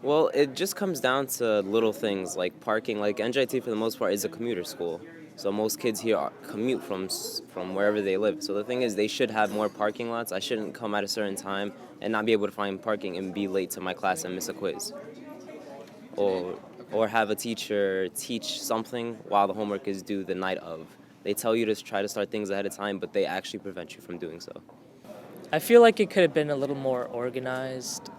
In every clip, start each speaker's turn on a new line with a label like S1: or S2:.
S1: Well, it just comes down to little things like parking. Like NJIT for the most part is a commuter school, so most kids here commute from wherever they live. So the thing is, they should have more parking lots. I shouldn't come at a certain time and not be able to find parking and be late to my class and miss a quiz, or or have a teacher teach something while the homework is due the night of. They tell you to try to start things ahead of time, but they actually prevent you from doing so.
S2: I feel like it could have been a little more organized.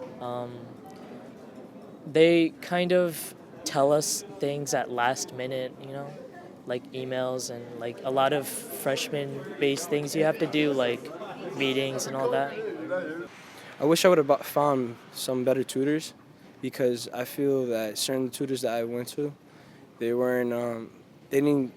S2: They kind of tell us things at last minute, like emails and like a lot of freshman-based things you have to do, like meetings and all that.
S3: I wish I would have found some better tutors because I feel that certain tutors that I went to, they weren't, they didn't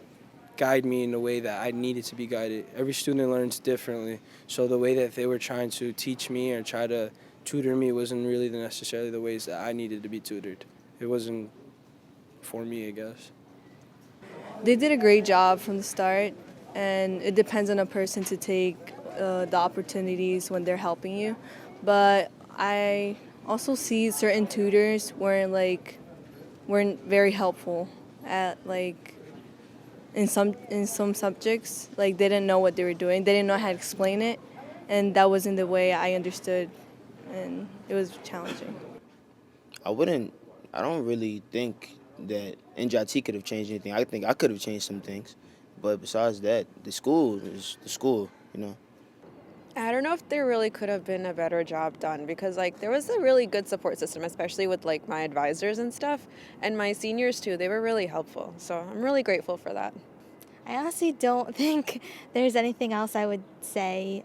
S3: guide me in the way that I needed to be guided. Every student learns differently, so the way that they were trying to teach me or try to tutor me wasn't really necessarily the ways that I needed to be tutored. It wasn't for me, I guess.
S4: They did a great job from the start, and it depends on a person to take the opportunities when they're helping you. But I also see certain tutors weren't very helpful at in some subjects. Like they didn't know what they were doing. They didn't know how to explain it, and that wasn't the way I understood, and it was challenging.
S5: I don't really think that NJIT could have changed anything. I think I could have changed some things. But besides that, the school is the school.
S6: I don't know if there really could have been a better job done because there was a really good support system, especially with my advisors and stuff, and my seniors too. They were really helpful, so I'm really grateful for that.
S7: I honestly don't think there's anything else I would say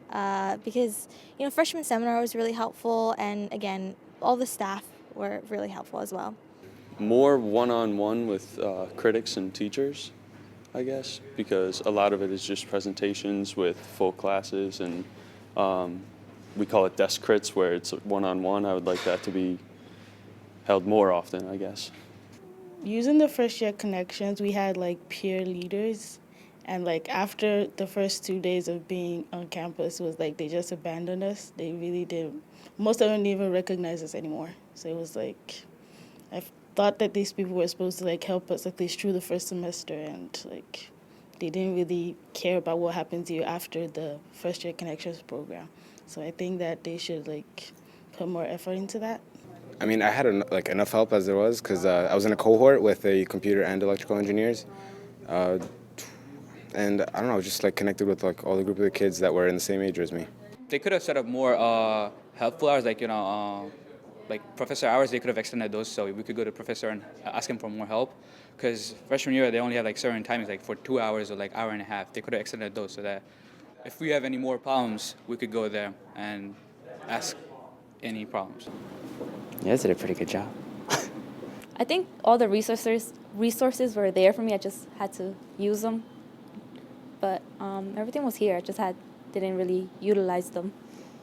S7: because freshman seminar was really helpful, and again, all the staff were really helpful as well.
S8: More one-on-one with critics and teachers, I guess, because a lot of it is just presentations with full classes and we call it desk crits where it's one-on-one. I would like that to be held more often, I guess.
S9: Using the first year connections, we had peer leaders, and after the first 2 days of being on campus, it was they just abandoned us. They really didn't. Most of them didn't even recognize us anymore. So it was I thought that these people were supposed to help us at least through the first semester, and they didn't really care about what happened to you after the first year connections program. So I think that they should put more effort into that.
S10: I mean, I had enough help as there was because I was in a cohort with the computer and electrical engineers. And I don't know, just connected with all the group of the kids that were in the same age as me.
S11: They could have set up more helpful hours, professor hours. They could have extended those so we could go to professor and ask him for more help. Because freshman year they only have certain timings, for 2 hours or hour and a half. They could have extended those so that if we have any more problems, we could go there and ask any problems.
S12: Yeah, they did a pretty good job.
S13: I think all the resources were there for me. I just had to use them. But everything was here. I just didn't really utilize them.